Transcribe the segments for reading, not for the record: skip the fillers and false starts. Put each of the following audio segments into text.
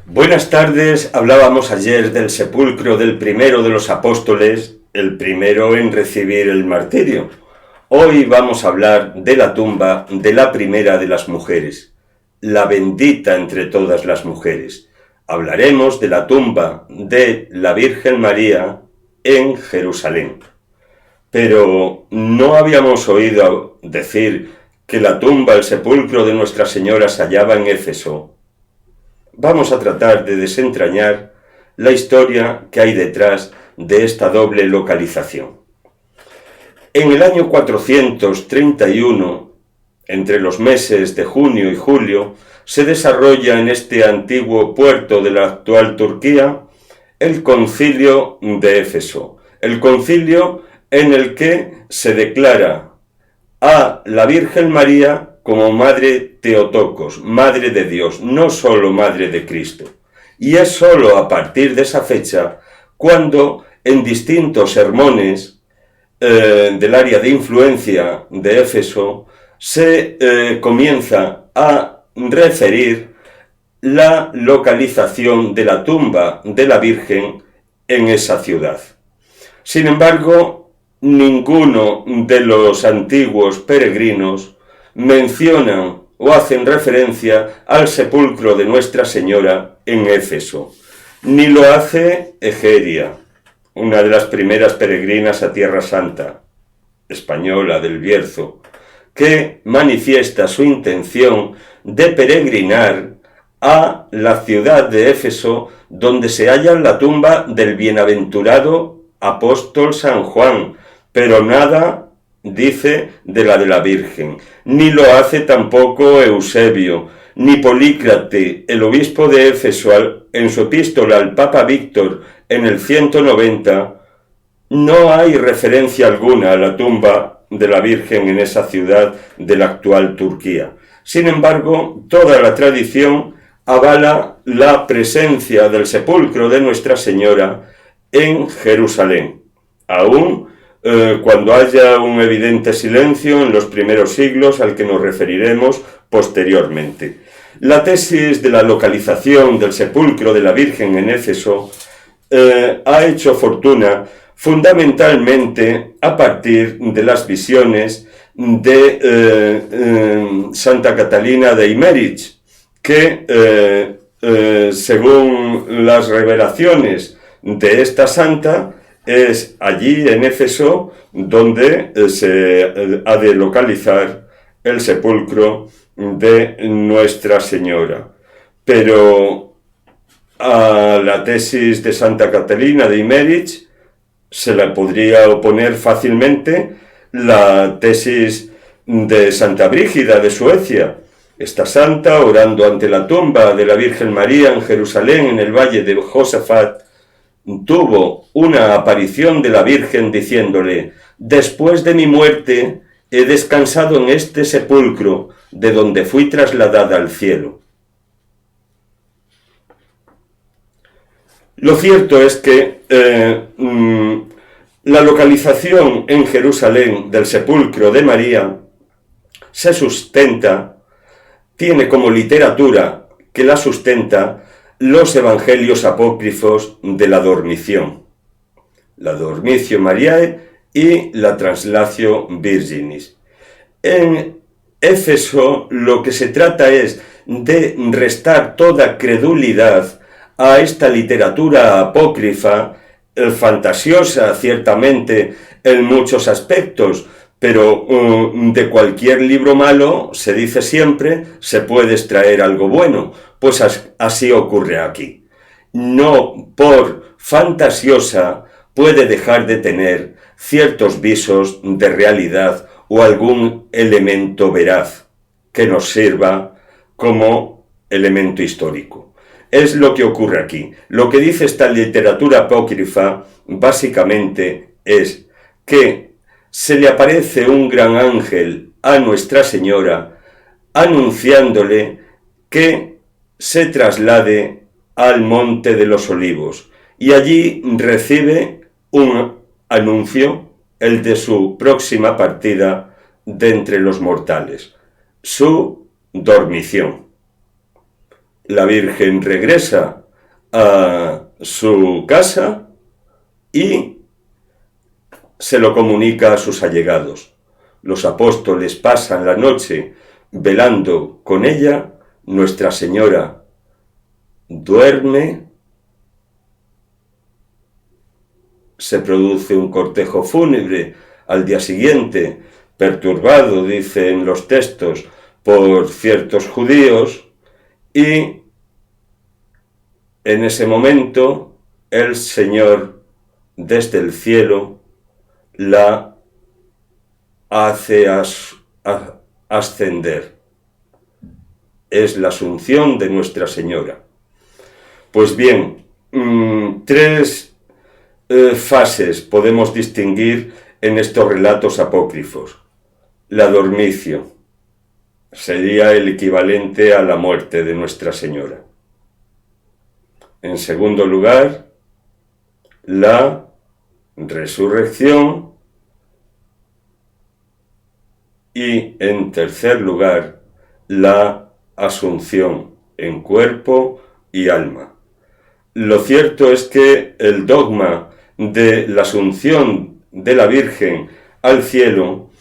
Buenas tardes, hablábamos ayer del sepulcro del primero de los apóstoles, el primero en recibir el martirio. Hoy vamos a hablar de la tumba de la primera de las mujeres, la bendita entre todas las mujeres. Hablaremos de la tumba de la Virgen María en Jerusalén. Pero ¿no habíamos oído decir que la tumba, el sepulcro de Nuestra Señora se hallaba en Éfeso? Vamos a tratar de desentrañar la historia que hay detrás de esta doble localización. En el año 431, entre los meses de junio y julio, se desarrolla en este antiguo puerto de la actual Turquía el concilio de Éfeso, el concilio en el que se declara a la Virgen María como Madre Theotokos, Madre de Dios, no solo Madre de Cristo. Y es solo a partir de esa fecha cuando en distintos sermones del área de influencia de Éfeso se comienza a referir la localización de la tumba de la Virgen en esa ciudad. Sin embargo, ninguno de los antiguos peregrinos mencionan o hacen referencia al sepulcro de Nuestra Señora en Éfeso. Ni lo hace Egeria, una de las primeras peregrinas a Tierra Santa, española del Bierzo, que manifiesta su intención de peregrinar a la ciudad de Éfeso, donde se halla la tumba del bienaventurado apóstol San Juan, pero nada dice de la Virgen. Ni lo hace tampoco Eusebio, ni Polícrate, el obispo de Éfeso, en su epístola al Papa Víctor en el 190, no hay referencia alguna a la tumba de la Virgen en esa ciudad de la actual Turquía. Sin embargo, toda la tradición avala la presencia del sepulcro de Nuestra Señora en Jerusalén, aún cuando haya un evidente silencio en los primeros siglos al que nos referiremos posteriormente. La tesis de la localización del sepulcro de la Virgen en Éfeso ha hecho fortuna fundamentalmente a partir de las visiones de Santa Catalina de Imerich, que según las revelaciones de esta santa, es allí en Éfeso donde se ha de localizar el sepulcro de Nuestra Señora. Pero a la tesis de Santa Catalina de Imerich se la podría oponer fácilmente la tesis de Santa Brígida de Suecia. Esta santa, orando ante la tumba de la Virgen María en Jerusalén, en el valle de Josafat, tuvo una aparición de la Virgen diciéndole: después de mi muerte he descansado en este sepulcro de donde fui trasladada al cielo. Lo cierto es que la localización en Jerusalén del sepulcro de María se sustenta, tiene como literatura que la sustenta los evangelios apócrifos de la Dormición, la Dormitio Mariae y la Translatio Virginis. En Éfeso lo que se trata es de restar toda credulidad a esta literatura apócrifa, fantasiosa ciertamente en muchos aspectos, pero de cualquier libro malo, se dice siempre, se puede extraer algo bueno. Pues así ocurre aquí. No por fantasiosa puede dejar de tener ciertos visos de realidad o algún elemento veraz que nos sirva como elemento histórico. Es lo que ocurre aquí. Lo que dice esta literatura apócrifa básicamente es que se le aparece un gran ángel a Nuestra Señora anunciándole que se traslade al Monte de los Olivos y allí recibe un anuncio, el de su próxima partida de entre los mortales, su dormición. La Virgen regresa a su casa y se lo comunica a sus allegados. Los apóstoles pasan la noche velando con ella. Nuestra Señora duerme. Se produce un cortejo fúnebre al día siguiente, perturbado, dicen los textos, por ciertos judíos, y en ese momento el Señor desde el cielo la hace ascender. Es la asunción de Nuestra Señora. Pues bien, tres fases podemos distinguir en estos relatos apócrifos. La dormicio sería el equivalente a la muerte de Nuestra Señora. En segundo lugar, la resurrección. Y en tercer lugar, la asunción en cuerpo y alma. Lo cierto es que el dogma de la asunción de la Virgen al cielo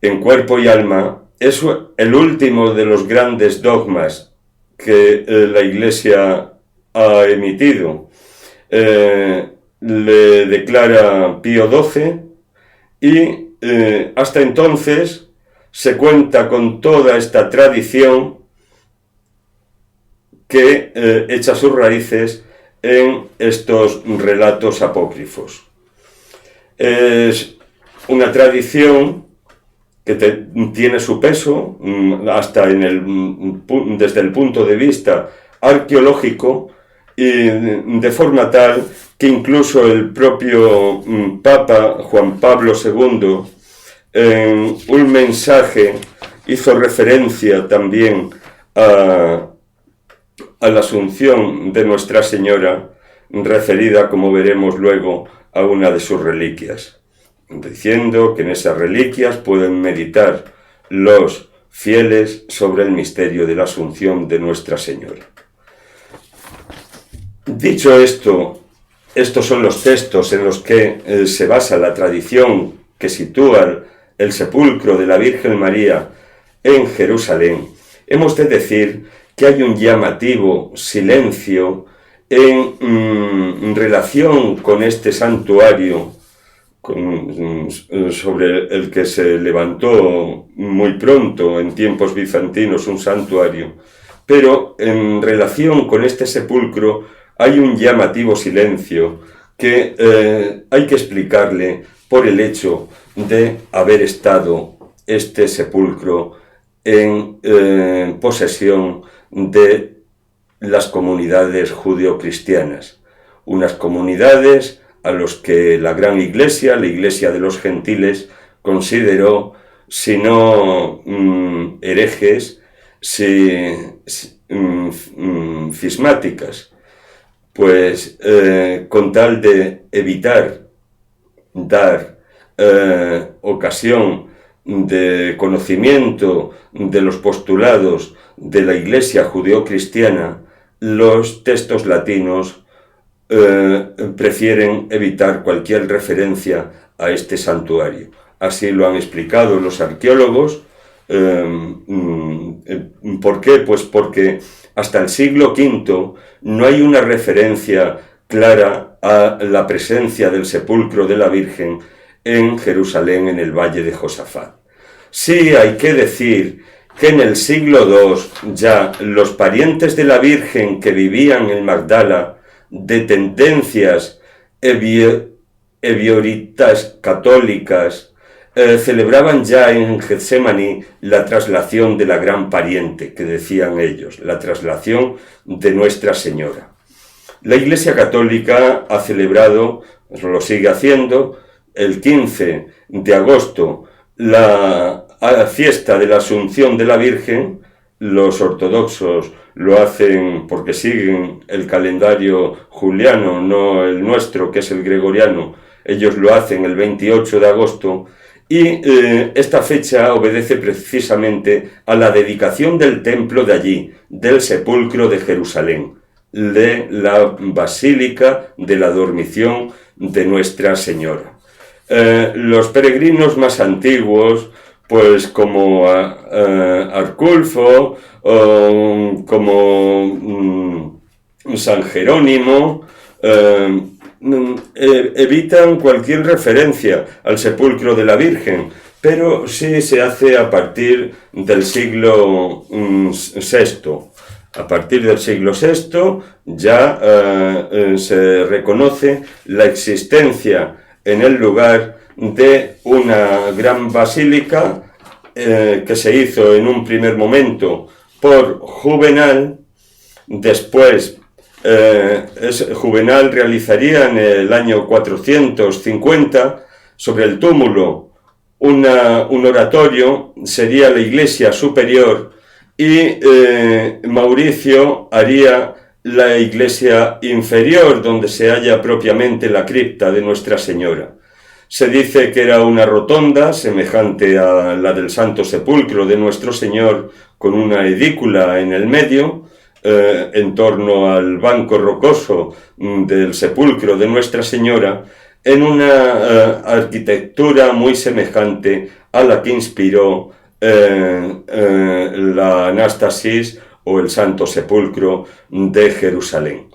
en cuerpo y alma es el último de los grandes dogmas que la Iglesia ha emitido. Le declara Pío XII y hasta entonces se cuenta con toda esta tradición que echa sus raíces en estos relatos apócrifos. Es una tradición que tiene su peso hasta desde el punto de vista arqueológico, y de forma tal que incluso el propio Papa Juan Pablo II en un mensaje hizo referencia también a la asunción de Nuestra Señora, referida, como veremos luego, a una de sus reliquias, diciendo que en esas reliquias pueden meditar los fieles sobre el misterio de la asunción de Nuestra Señora. Dicho esto, estos son los textos en los que se basa la tradición que sitúa el sepulcro de la Virgen María en Jerusalén. Hemos de decir que hay un llamativo silencio en relación con este santuario sobre el que se levantó muy pronto en tiempos bizantinos un santuario, pero en relación con este sepulcro hay un llamativo silencio que hay que explicarle por el hecho de haber estado este sepulcro en posesión de las comunidades judeocristianas, unas comunidades a los que la gran iglesia, la iglesia de los gentiles, consideró, si no herejes, cismáticas, pues con tal de evitar dar ocasión de conocimiento de los postulados de la iglesia judeocristiana, los textos latinos prefieren evitar cualquier referencia a este santuario. Así lo han explicado los arqueólogos. ¿Por qué? Pues porque hasta el siglo V no hay una referencia clara a la presencia del sepulcro de la Virgen en Jerusalén, en el Valle de Josafat. Sí hay que decir que en el siglo II ya los parientes de la Virgen que vivían en Magdala, de tendencias evioritas católicas, celebraban ya en Getsemaní la traslación de la gran pariente, que decían ellos, la traslación de Nuestra Señora. La Iglesia Católica ha celebrado, lo sigue haciendo, el 15 de agosto, la fiesta de la Asunción de la Virgen. Los ortodoxos lo hacen porque siguen el calendario juliano, no el nuestro, que es el gregoriano. Ellos lo hacen el 28 de agosto Y esta fecha obedece precisamente a la dedicación del templo de allí, del sepulcro de Jerusalén, de la Basílica de la Dormición de Nuestra Señora. Los peregrinos más antiguos, pues como Arculfo, como San Jerónimo, evitan cualquier referencia al sepulcro de la Virgen, pero sí se hace a partir del siglo VI. A partir del siglo VI ya se reconoce la existencia en el lugar de una gran basílica que se hizo en un primer momento por Juvenal. Después Juvenal realizaría en el año 450 sobre el túmulo un oratorio, sería la iglesia superior, y Mauricio haría la iglesia inferior, donde se halla propiamente la cripta de Nuestra Señora. Se dice que era una rotonda semejante a la del Santo Sepulcro de Nuestro Señor, con una edícula en el medio, en torno al banco rocoso del sepulcro de Nuestra Señora, en una arquitectura muy semejante a la que inspiró la Anástasis o el Santo Sepulcro de Jerusalén.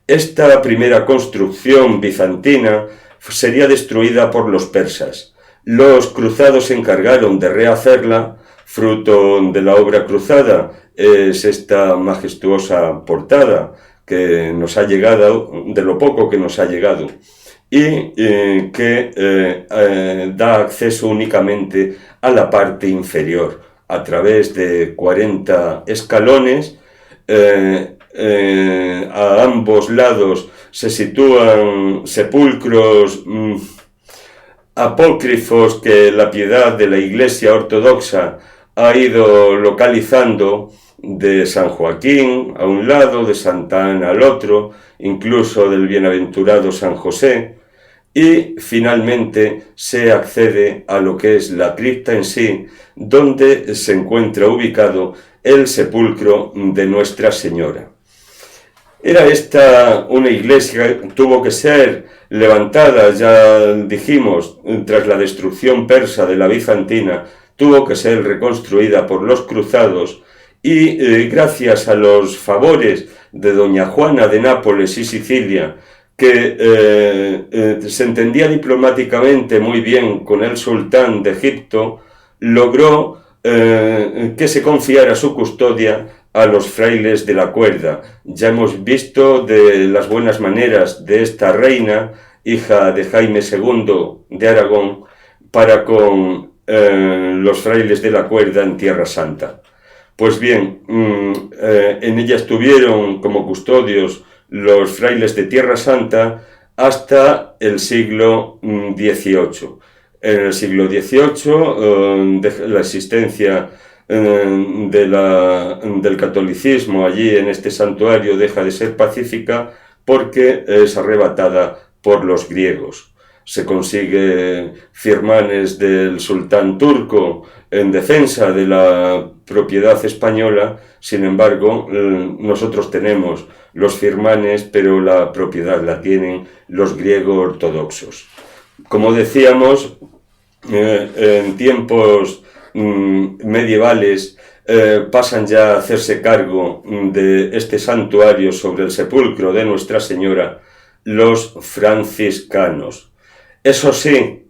Esta primera construcción bizantina sería destruida por los persas. Los cruzados se encargaron de rehacerla. Fruto de la obra cruzada es esta majestuosa portada que nos ha llegado, de lo poco que nos ha llegado, y que da acceso únicamente a la parte inferior a través de 40 escalones. A ambos lados se sitúan sepulcros apócrifos que la piedad de la Iglesia ortodoxa ha ido localizando, de San Joaquín a un lado, de Santa Ana al otro, incluso del bienaventurado San José, y finalmente se accede a lo que es la cripta en sí, donde se encuentra ubicado el sepulcro de Nuestra Señora. Era esta una iglesia que tuvo que ser levantada, ya dijimos, tras la destrucción persa de la bizantina, tuvo que ser reconstruida por los cruzados, y gracias a los favores de doña Juana de Nápoles y Sicilia, que se entendía diplomáticamente muy bien con el sultán de Egipto, logró que se confiara su custodia a los frailes de la Cuerda. Ya hemos visto de las buenas maneras de esta reina, hija de Jaime II de Aragón, para con los frailes de la Cuerda en Tierra Santa. Pues bien, en ella estuvieron como custodios los frailes de Tierra Santa hasta el siglo XVIII. En el siglo XVIII, la existencia del catolicismo allí en este santuario deja de ser pacífica porque es arrebatada por los griegos. Se consigue firmanes del sultán turco en defensa de la propiedad española. Sin embargo, nosotros tenemos los firmanes, pero la propiedad la tienen los griegos ortodoxos. Como decíamos, en tiempos medievales pasan ya a hacerse cargo de este santuario sobre el sepulcro de Nuestra Señora los franciscanos. Eso sí,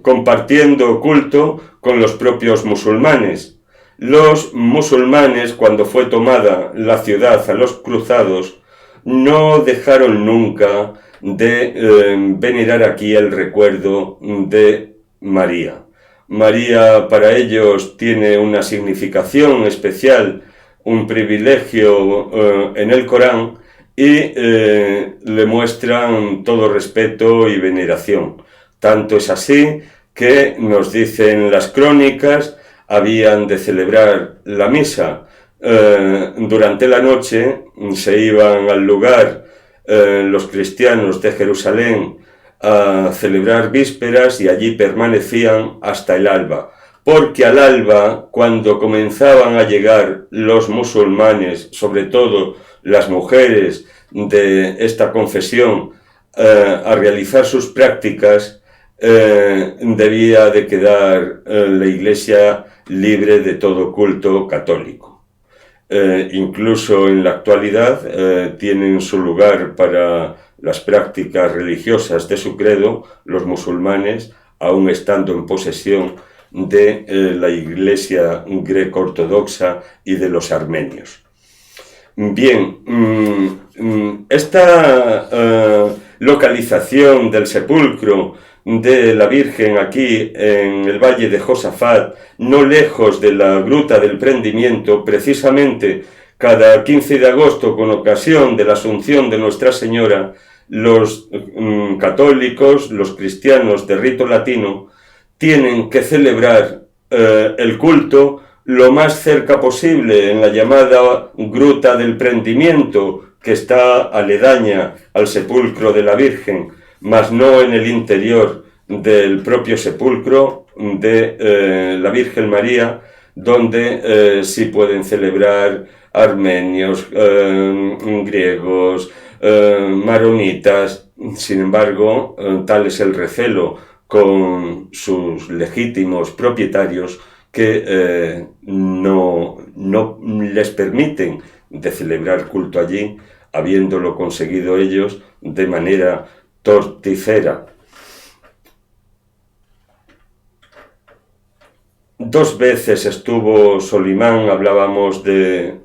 compartiendo culto con los propios musulmanes. Los musulmanes, cuando fue tomada la ciudad a los cruzados, no dejaron nunca de venerar aquí el recuerdo de María. María para ellos tiene una significación especial, un privilegio en el Corán, y le muestran todo respeto y veneración. Tanto es así que nos dicen las crónicas, habían de celebrar la misa durante la noche, se iban al lugar los cristianos de Jerusalén a celebrar vísperas y allí permanecían hasta el alba, porque al alba, cuando comenzaban a llegar los musulmanes, sobre todo las mujeres de esta confesión, a realizar sus prácticas, debía de quedar la Iglesia libre de todo culto católico. Incluso en la actualidad tienen su lugar para las prácticas religiosas de su credo los musulmanes, aún estando en posesión de la Iglesia greco-ortodoxa y de los armenios. Bien, esta localización del sepulcro de la Virgen aquí en el valle de Josafat, no lejos de la Gruta del Prendimiento, precisamente cada 15 de agosto, con ocasión de la Asunción de Nuestra Señora, los católicos, los cristianos de rito latino, tienen que celebrar el culto lo más cerca posible en la llamada Gruta del Prendimiento, que está aledaña al sepulcro de la Virgen, mas no en el interior del propio sepulcro de la Virgen María, donde sí pueden celebrar armenios, griegos, maronitas. Sin embargo, tal es el recelo con sus legítimos propietarios que no les permiten de celebrar culto allí, habiéndolo conseguido ellos de manera torticera. 2 veces estuvo Solimán, hablábamos de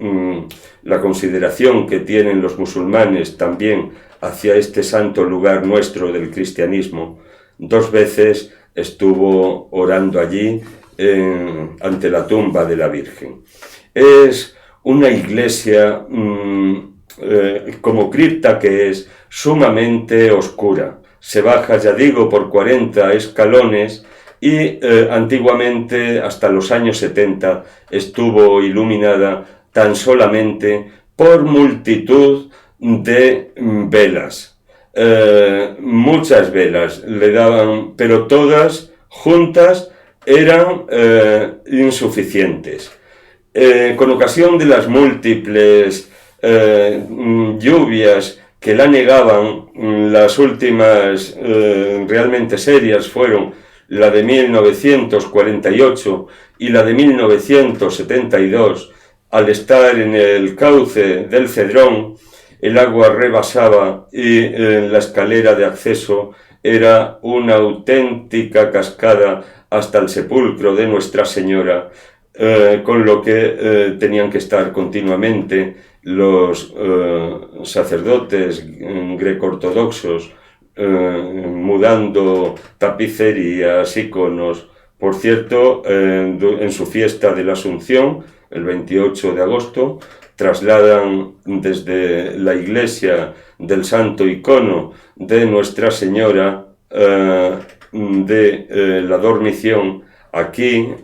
la consideración que tienen los musulmanes también hacia este santo lugar nuestro del cristianismo. 2 veces estuvo orando allí ante la tumba de la Virgen. Es una iglesia, como cripta que es, sumamente oscura. Se baja, ya digo, por 40 escalones y antiguamente, hasta los años 70, estuvo iluminada tan solamente por multitud de velas. Muchas velas le daban, pero todas juntas eran insuficientes. Con ocasión de las múltiples lluvias que la negaban, las últimas realmente serias fueron la de 1948 y la de 1972. Al estar en el cauce del Cedrón, el agua rebasaba y la escalera de acceso era una auténtica cascada hasta el sepulcro de Nuestra Señora, con lo que tenían que estar continuamente los sacerdotes greco-ortodoxos mudando tapicerías, iconos. Por cierto, en su fiesta de la Asunción, el 28 de agosto, trasladan desde la iglesia del santo icono de Nuestra Señora de la Dormición aquí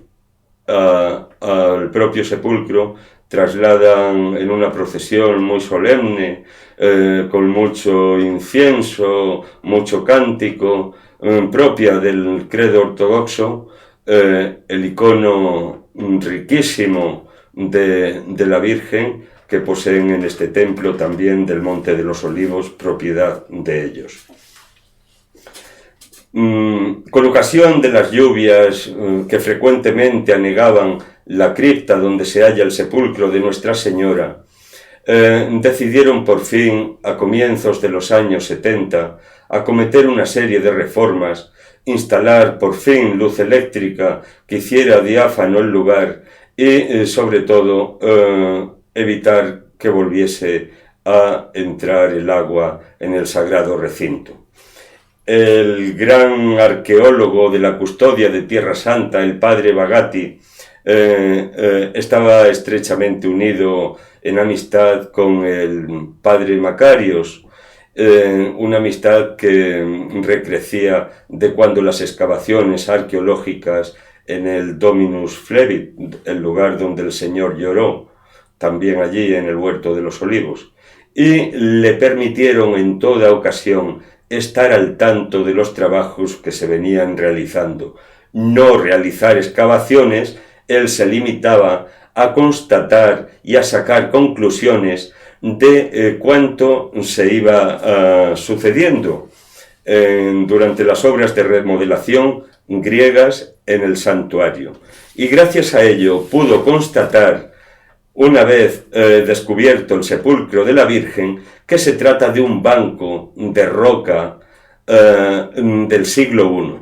al propio sepulcro, trasladan en una procesión muy solemne, con mucho incienso, mucho cántico, propia del credo ortodoxo, el icono riquísimo de la Virgen, que poseen en este templo también del Monte de los Olivos, propiedad de ellos. Con ocasión de las lluvias que frecuentemente anegaban la cripta donde se halla el sepulcro de Nuestra Señora, decidieron por fin, a comienzos de los años 70, acometer una serie de reformas, instalar por fin luz eléctrica que hiciera diáfano el lugar y, sobre todo, evitar que volviese a entrar el agua en el sagrado recinto. El gran arqueólogo de la custodia de Tierra Santa, el padre Bagatti, estaba estrechamente unido en amistad con el padre Macarios, una amistad que recrecía de cuando las excavaciones arqueológicas en el Dominus Flevit, el lugar donde el Señor lloró, también allí en el Huerto de los Olivos, y le permitieron en toda ocasión estar al tanto de los trabajos que se venían realizando, no realizar excavaciones. Él se limitaba a constatar y a sacar conclusiones de cuánto se iba sucediendo durante las obras de remodelación griegas en el santuario. Y gracias a ello pudo constatar, una vez descubierto el sepulcro de la Virgen, que se trata de un banco de roca del siglo I.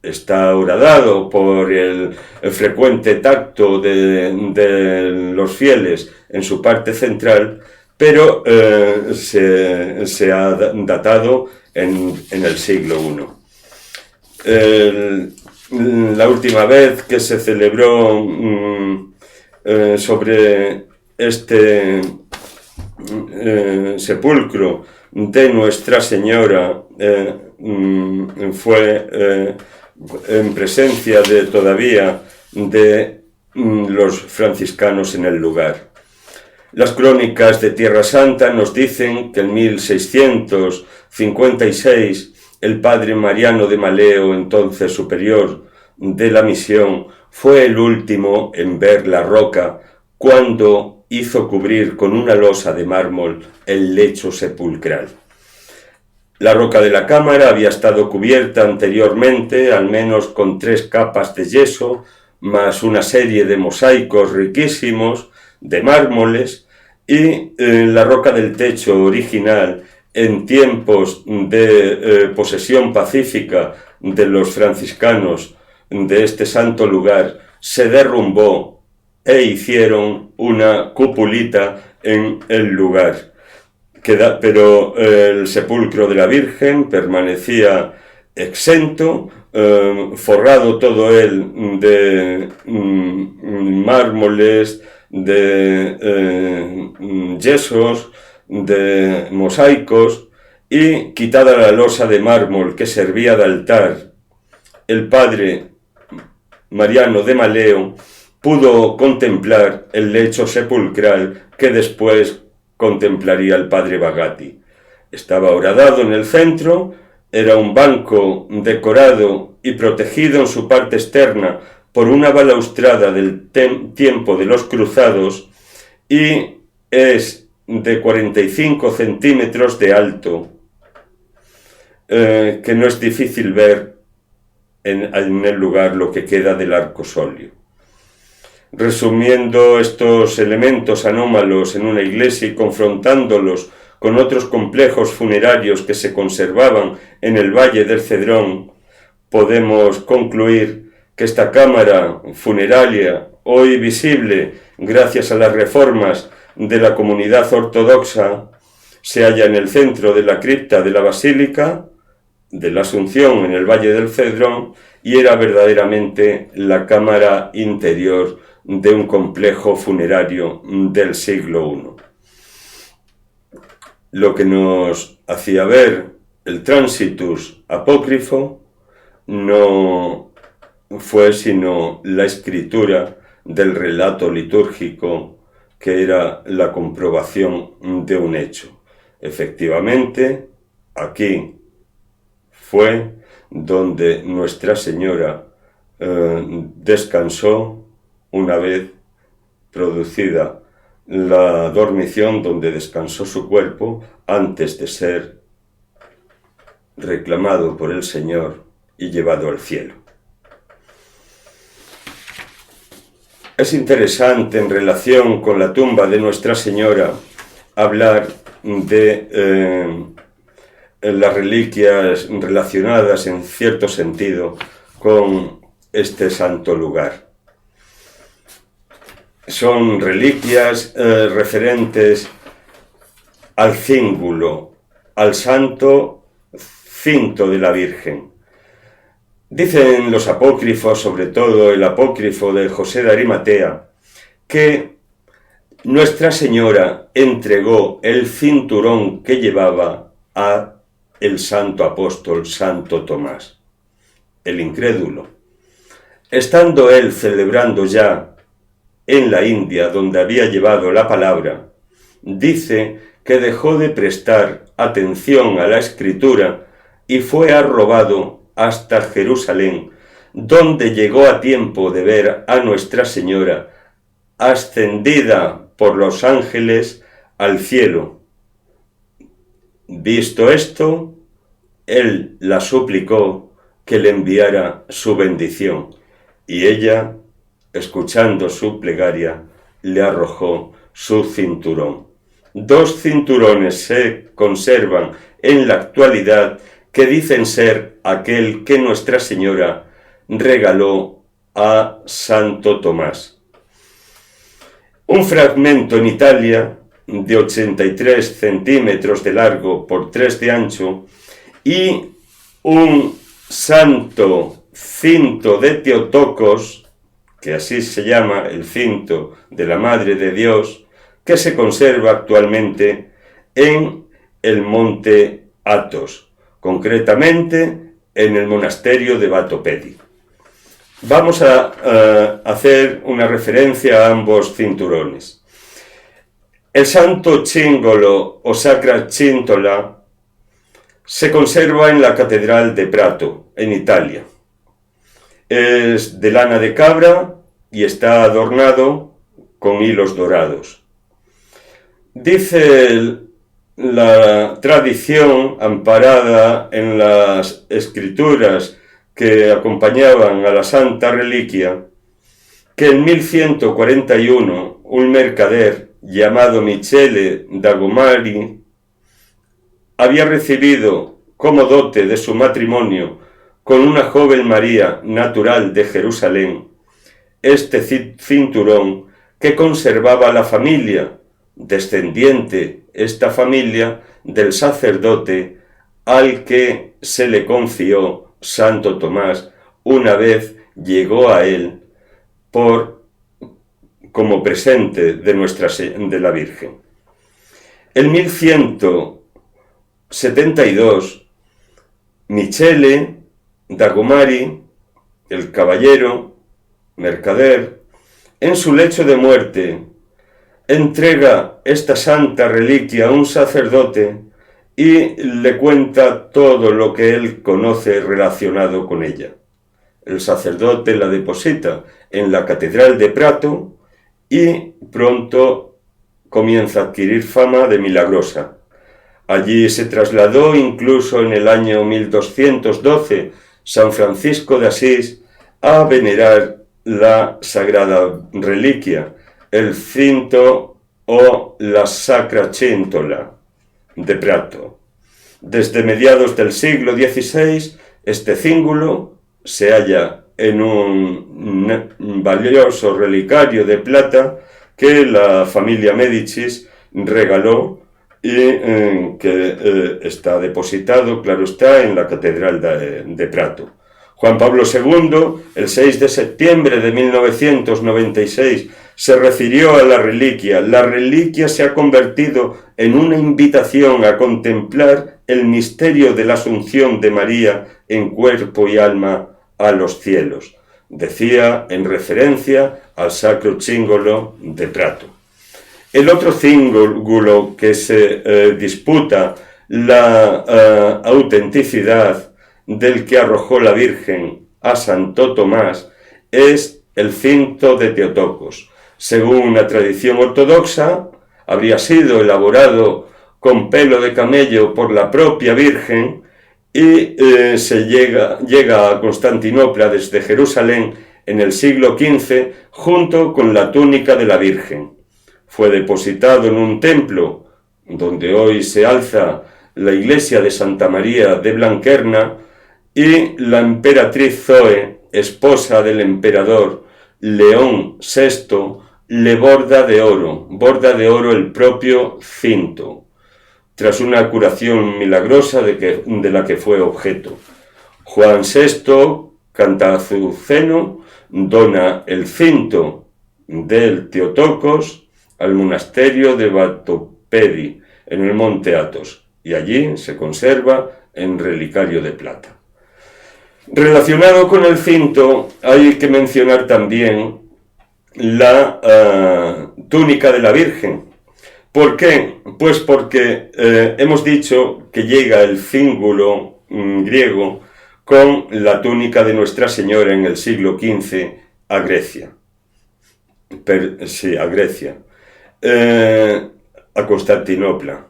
Está horadado por el frecuente tacto de los fieles en su parte central, pero se ha datado en el siglo I. La última vez que se celebró sobre este sepulcro de Nuestra Señora fue en presencia todavía de los franciscanos en el lugar. Las crónicas de Tierra Santa nos dicen que en 1656 el padre Mariano de Maleo, entonces superior de la misión, fue el último en ver la roca cuando hizo cubrir con una losa de mármol el lecho sepulcral. La roca de la cámara había estado cubierta anteriormente, al menos con 3 capas de yeso, más una serie de mosaicos riquísimos, de mármoles, y la roca del techo original, en tiempos de posesión pacífica de los franciscanos de este santo lugar, se derrumbó e hicieron una cupulita en el lugar. Pero el sepulcro de la Virgen permanecía exento, forrado todo él de mármoles, de yesos, de mosaicos, y quitada la losa de mármol que servía de altar, el padre Mariano de Maleo pudo contemplar el lecho sepulcral que después contemplaría el padre Bagatti. Estaba horadado en el centro, era un banco decorado y protegido en su parte externa por una balaustrada del tiempo de los cruzados, y es de 45 centímetros de alto, que no es difícil ver en el lugar lo que queda del arcosolio. Resumiendo estos elementos anómalos en una iglesia y confrontándolos con otros complejos funerarios que se conservaban en el Valle del Cedrón, podemos concluir que esta cámara funeraria, hoy visible gracias a las reformas de la comunidad ortodoxa, se halla en el centro de la cripta de la Basílica de la Asunción en el Valle del Cedrón, y era verdaderamente la cámara interior de un complejo funerario del siglo I. Lo que nos hacía ver el Transitus apócrifo no fue sino la escritura del relato litúrgico, que era la comprobación de un hecho. Efectivamente, aquí fue donde Nuestra Señora descansó una vez producida la dormición, donde descansó su cuerpo antes de ser reclamado por el Señor y llevado al cielo. Es interesante, en relación con la tumba de Nuestra Señora, hablar de las reliquias relacionadas en cierto sentido con este santo lugar. Son reliquias referentes al cíngulo, al santo cinto de la Virgen. Dicen los apócrifos, sobre todo el apócrifo de José de Arimatea, que Nuestra Señora entregó el cinturón que llevaba a el santo apóstol Santo Tomás, el incrédulo. Estando él celebrando ya en la India, donde había llevado la palabra, dice que dejó de prestar atención a la escritura y fue arrobado hasta Jerusalén, donde llegó a tiempo de ver a Nuestra Señora ascendida por los ángeles al cielo. Visto esto, él la suplicó que le enviara su bendición, y ella, escuchando su plegaria, le arrojó su cinturón. 2 cinturones se conservan en la actualidad que dicen ser aquel que Nuestra Señora regaló a Santo Tomás. Un fragmento en Italia de 83 centímetros de largo por 3 de ancho y un santo cinto de Teotocos, que así se llama el cinto de la Madre de Dios, que se conserva actualmente en el monte Athos, concretamente en el monasterio de Batopedi. Vamos a hacer una referencia a ambos cinturones. El santo cingolo o Sacra Cintola se conserva en la Catedral de Prato, en Italia. Es de lana de cabra y está adornado con hilos dorados. Dice la tradición, amparada en las escrituras que acompañaban a la santa reliquia, que en 1141 un mercader llamado Michele da Gomari había recibido como dote de su matrimonio con una joven María natural de Jerusalén este cinturón que conservaba la familia, descendiente esta familia del sacerdote al que se le confió Santo Tomás una vez llegó a él como presente de la Virgen. En 1172, Michele da Gomari, el caballero, mercader, en su lecho de muerte, entrega esta santa reliquia a un sacerdote y le cuenta todo lo que él conoce relacionado con ella. El sacerdote la deposita en la Catedral de Prato y pronto comienza a adquirir fama de milagrosa. Allí se trasladó incluso en el año 1212 San Francisco de Asís a venerar la sagrada reliquia, el cinto o la Sacra Cintola de Prato. Desde mediados del siglo XVI, este cíngulo se halla en un valioso relicario de plata que la familia Médicis regaló y que está depositado, claro está, en la Catedral de Prato. Juan Pablo II, el 6 de septiembre de 1996, se refirió a la reliquia. La reliquia se ha convertido en una invitación a contemplar el misterio de la Asunción de María en cuerpo y alma a los cielos. Decía en referencia al Sacro Cingolo de Prato. El otro cíngulo que se disputa la autenticidad del que arrojó la Virgen a Santo Tomás es el cinto de Teotocos. Según una tradición ortodoxa, habría sido elaborado con pelo de camello por la propia Virgen y se llega a Constantinopla desde Jerusalén en el siglo XV junto con la túnica de la Virgen. Fue depositado en un templo donde hoy se alza la iglesia de Santa María de Blanquerna y la emperatriz Zoe, esposa del emperador León VI, le borda de oro el propio cinto, tras una curación milagrosa de la que fue objeto. Juan VI Cantazuceno dona el cinto del Teotocos al monasterio de Batopedi, en el monte Athos, y allí se conserva en relicario de plata. Relacionado con el cinto, hay que mencionar también la túnica de la Virgen, ¿Por qué? Pues porque hemos dicho que llega el cíngulo griego con la túnica de Nuestra Señora en el siglo XV a Grecia. Sí, a Grecia. A Constantinopla.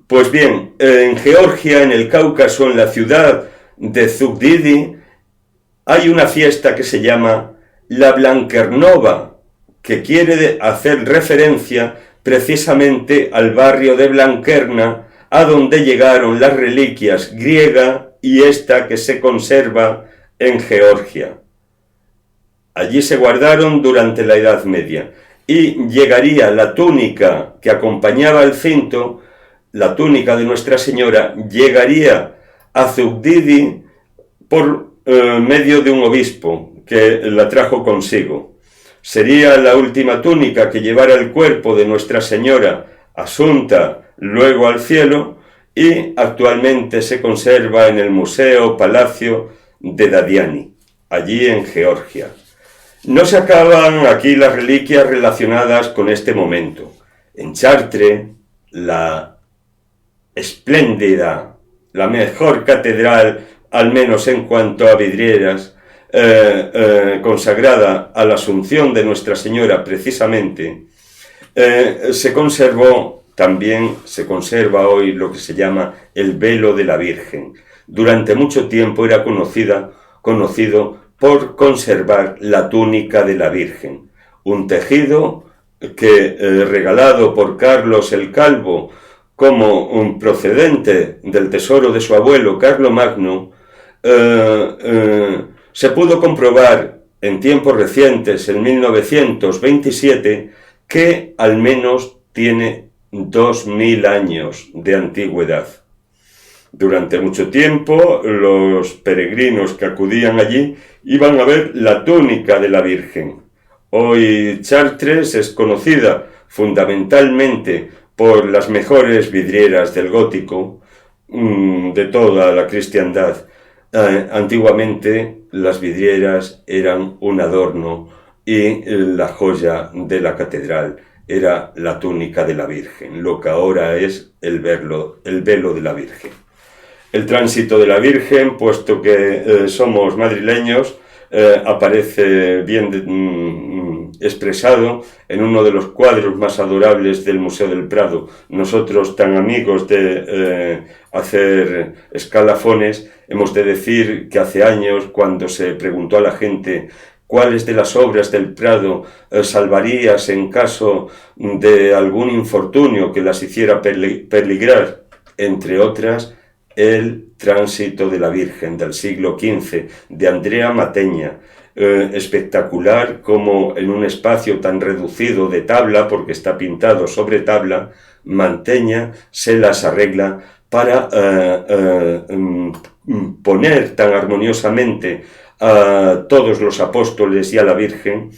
Pues bien, en Georgia, en el Cáucaso, en la ciudad de Zugdidi, hay una fiesta que se llama la Blankernova, que quiere hacer referencia precisamente al barrio de Blanquerna, a donde llegaron las reliquias griega y esta que se conserva en Georgia. Allí se guardaron durante la Edad Media y llegaría la túnica que acompañaba el cinto, la túnica de Nuestra Señora, llegaría a Zugdidi por medio de un obispo que la trajo consigo. Sería la última túnica que llevara el cuerpo de Nuestra Señora asunta luego al cielo y actualmente se conserva en el Museo Palacio de Dadiani, allí en Georgia. No se acaban aquí las reliquias relacionadas con este momento. En Chartres, la espléndida, la mejor catedral, al menos en cuanto a vidrieras, consagrada a la Asunción de Nuestra Señora precisamente, se conservó, también se conserva hoy lo que se llama el velo de la Virgen. Durante mucho tiempo era conocido por conservar la túnica de la Virgen, un tejido que regalado por Carlos el Calvo como un procedente del tesoro de su abuelo Carlomagno, se pudo comprobar en tiempos recientes, en 1927, que al menos tiene 2000 años de antigüedad. Durante mucho tiempo, los peregrinos que acudían allí iban a ver la túnica de la Virgen. Hoy Chartres es conocida fundamentalmente por las mejores vidrieras del gótico, de toda la cristiandad. Antiguamente las vidrieras eran un adorno y la joya de la catedral era la túnica de la Virgen, lo que ahora es el velo de la Virgen. El tránsito de la Virgen, puesto que somos madrileños, aparece bien expresado en uno de los cuadros más adorables del Museo del Prado. Nosotros, tan amigos de hacer escalafones, hemos de decir que hace años, cuando se preguntó a la gente cuáles de las obras del Prado salvarías en caso de algún infortunio que las hiciera peligrar, entre otras, el tránsito de la Virgen del siglo XV, de Andrea Mantegna, espectacular como en un espacio tan reducido de tabla, porque está pintado sobre tabla, Mantegna se las arregla para poner tan armoniosamente a todos los apóstoles y a la Virgen.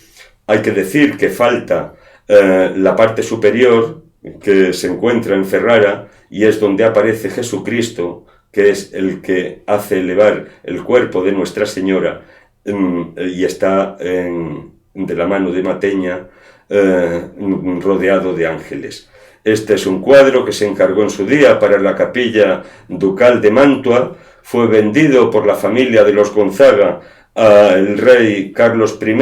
Hay que decir que falta la parte superior, que se encuentra en Ferrara, y es donde aparece Jesucristo, que es el que hace elevar el cuerpo de Nuestra Señora, y está de la mano de Mantegna, rodeado de ángeles. Este es un cuadro que se encargó en su día para la capilla ducal de Mantua, fue vendido por la familia de los Gonzaga al rey Carlos I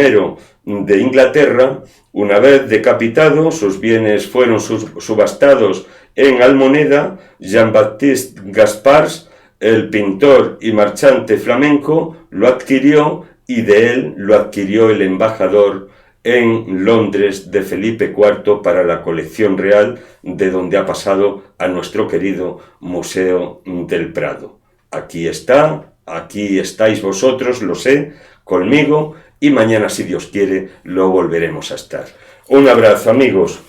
de Inglaterra. Una vez decapitado, sus bienes fueron subastados en Almoneda. Jean-Baptiste Gaspars, el pintor y marchante flamenco, lo adquirió, y de él lo adquirió el embajador en Londres de Felipe IV para la colección real, de donde ha pasado a nuestro querido Museo del Prado. Aquí está, aquí estáis vosotros, lo sé, conmigo, y mañana, si Dios quiere, lo volveremos a estar. Un abrazo, amigos.